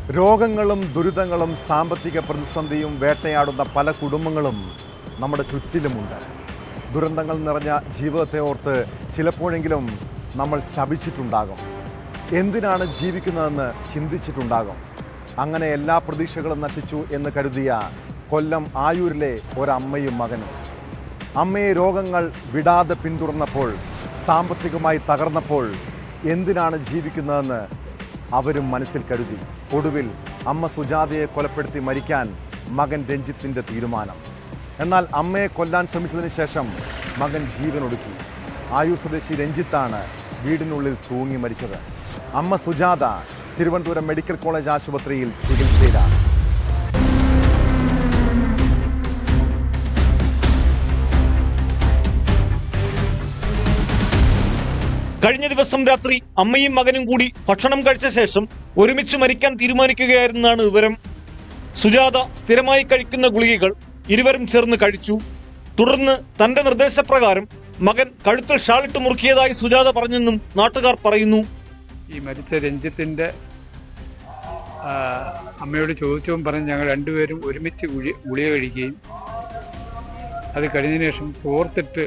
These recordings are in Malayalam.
രോഗങ്ങളും ദുരിതങ്ങളും സാമ്പത്തിക പ്രതിസന്ധിയും വേട്ടയാടുന്ന പല കുടുംബങ്ങളും നമ്മുടെ ചുറ്റിലുമുണ്ട്. ദുരന്തങ്ങൾ നിറഞ്ഞ ജീവിതത്തെ ഓർത്ത് ചിലപ്പോഴെങ്കിലും നമ്മൾ ശപിച്ചിട്ടുണ്ടാകും. എന്തിനാണ് ജീവിക്കുന്നതെന്ന് ചിന്തിച്ചിട്ടുണ്ടാകും. അങ്ങനെ എല്ലാ പ്രതീക്ഷകളും നശിച്ചു എന്ന് കരുതിയ കൊല്ലം ആയൂരിലെ ഒരമ്മയും മകനും. അമ്മയെ രോഗങ്ങൾ വിടാതെ പിന്തുടർന്നപ്പോൾ, സാമ്പത്തികമായി തകർന്നപ്പോൾ എന്തിനാണ് ജീവിക്കുന്നതെന്ന് അവരും മനസ്സിൽ കരുതി. ഒടുവിൽ അമ്മ സുജാതയെ കൊലപ്പെടുത്തി മരിക്കാൻ മകൻ രഞ്ജിത്തിൻ്റെ തീരുമാനം. എന്നാൽ അമ്മയെ കൊല്ലാൻ ശ്രമിച്ചതിന് ശേഷം മകൻ ജീവനൊടുക്കി. ആയൂർ സ്വദേശി രഞ്ജിത്താണ് വീടിനുള്ളിൽ തൂങ്ങി മരിച്ചത്. അമ്മ സുജാത തിരുവനന്തപുരം മെഡിക്കൽ കോളേജ് ആശുപത്രിയിൽ ചികിത്സയിലാണ്. കഴിഞ്ഞ ദിവസം രാത്രി അമ്മയും മകനും കൂടി ഭക്ഷണം കഴിച്ച ശേഷം ഒരുമിച്ച് മരിക്കാൻ തീരുമാനിക്കുകയായിരുന്നാണ് വിവരം. സുജാത സ്ഥിരമായി കഴിക്കുന്ന ഗുളികകൾ ഇരുവരും ചേർന്ന് കഴിച്ചു. തുടർന്ന് തന്റെ നിർദ്ദേശപ്രകാരം മകൻ കഴുത്തിൽ ഷാളിട്ട് മുറുക്കിയതായി സുജാത പറഞ്ഞെന്നും നാട്ടുകാർ പറയുന്നു. ഈ മരിച്ച രഞ്ജിത്തിന്റെ അമ്മയോട് ചോദിച്ചവും പറഞ്ഞ് ഞങ്ങൾ രണ്ടുപേരും ഒരുമിച്ച് ഗുളിക കഴിക്കുകയും അത് കഴിഞ്ഞതിന് ശേഷം തോർത്തിട്ട്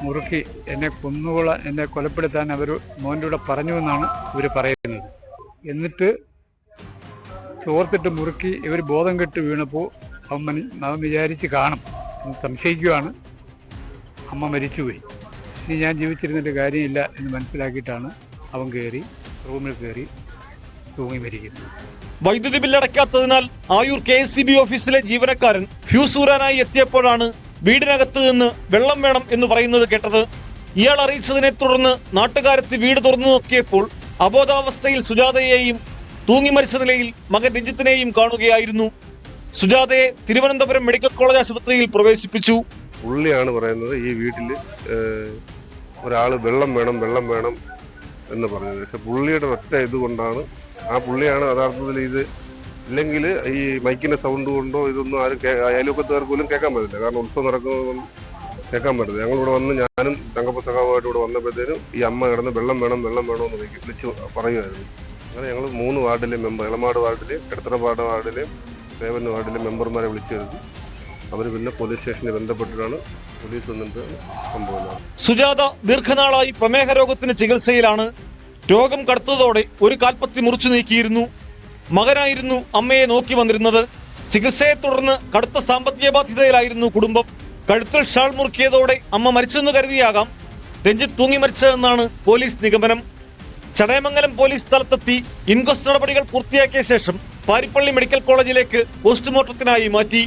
മുറുക്കി എന്നെ കൊലപ്പെടുത്താൻ അവർ മോൻ്റെ കൂടെ പറഞ്ഞു എന്നാണ് ഇവർ പറയുന്നത്. എന്നിട്ട് തോർത്തിട്ട് മുറുക്കി ഇവർ ബോധം കെട്ട് വീണപ്പോൾ അവൻ വിചാരിച്ച് കാണും എന്ന് സംശയിക്കുകയാണ്. അമ്മ മരിച്ചുപോയി, ഇനി ഞാൻ ജീവിച്ചിരുന്നിട്ട് കാര്യമില്ല എന്ന് മനസ്സിലാക്കിയിട്ടാണ് അവൻ റൂമിൽ കയറി തൂങ്ങി മരിക്കുന്നത്. വൈദ്യുതി ബില്ലടയ്ക്കാത്തതിനാൽ ആയൂർ KSEB ഓഫീസിലെ ജീവനക്കാരൻ ഫ്യൂസ് ഊരാനായി എത്തിയപ്പോഴാണ് വീടിനകത്ത് നിന്ന് വെള്ളം വേണം എന്ന് പറയുന്നത് കേട്ടത്. ഇയാൾ അറിയിച്ചതിനെ തുടർന്ന് നാട്ടുകാരെത്തി വീട് തുറന്നു നോക്കിയപ്പോൾ അബോധാവസ്ഥയിൽ സുജാതയെയും തൂങ്ങി മരിച്ച നിലയിൽ മകൻ രഞ്ജിത്തിനെയും കാണുകയായിരുന്നു. സുജാതയെ തിരുവനന്തപുരം മെഡിക്കൽ കോളേജ് ആശുപത്രിയിൽ പ്രവേശിപ്പിച്ചു. പുള്ളിയാണ് പറയുന്നത് ഈ വീട്ടിൽ ഒരാൾ വെള്ളം വേണം എന്ന് പറഞ്ഞത്. പക്ഷെ പുള്ളിയുടെ ഒറ്റ ഇതുകൊണ്ടാണ്, ആ പുള്ളിയാണ് യഥാർത്ഥത്തിൽ ഇത്. ഇല്ലെങ്കിൽ ഈ മൈക്കിന്റെ സൗണ്ട് കൊണ്ടോ ഇതൊന്നും ആരും അയൽവക്കത്തുകാർക്ക് പോലും കേൾക്കാൻ പറ്റില്ല. കാരണം ഉത്സവം നടക്കുന്നതൊന്നും കേൾക്കാൻ പറ്റില്ല. ഞങ്ങളിവിടെ വന്ന് ഞാനും തങ്കപ്പ സഖാവുമായിട്ട് ഇവിടെ വന്നപ്പോഴത്തേനും ഈ അമ്മ കിടന്ന് വെള്ളം വേണമെന്ന് വിളിച്ച് പറയുമായിരുന്നു. അങ്ങനെ ഞങ്ങൾ 3 വാർഡിലെ മെമ്പർ, എളമാട് വാർഡിലെ, എടത്തറപ്പാട് വാർഡിലെ, സേവന വാർഡിലെ മെമ്പർമാരെ വിളിച്ചു വരുത്തി. അവർ പിന്നെ പോലീസ് സ്റ്റേഷനിൽ ബന്ധപ്പെട്ടിട്ടാണ് പോലീസ് വന്നിട്ട് സംഭവം. സുജാത ദീർഘനാളായി പ്രമേഹ രോഗത്തിന് ചികിത്സയിലാണ്. രോഗം കടുത്തതോടെ ഒരു കാൽപ്പത്തി മുറിച്ചു നീക്കിയിരുന്നു. മകനായിരുന്നു അമ്മയെ നോക്കി വന്നിരുന്നത്. ചികിത്സയെ തുടർന്ന് കടുത്ത സാമ്പത്തിക ബാധ്യതയിലായിരുന്നു കുടുംബം. കഴുത്തിൽ ഷാൾ മുറുക്കിയതോടെ അമ്മ മരിച്ചെന്ന് കരുതിയാകാം രഞ്ജിത്ത് തൂങ്ങി മരിച്ചതെന്നാണ് പോലീസ് നിഗമനം. ചടയമംഗലം പോലീസ് സ്ഥലത്തെത്തി ഇൻക്വസ്റ്റ് നടപടികൾ പൂർത്തിയാക്കിയ ശേഷം പാരിപ്പള്ളി മെഡിക്കൽ കോളേജിലേക്ക് പോസ്റ്റ്മോർട്ടത്തിനായി മാറ്റി.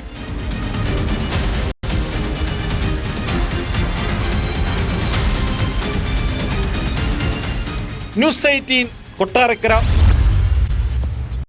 ന്യൂസ് 18 കൊട്ടാരക്കര.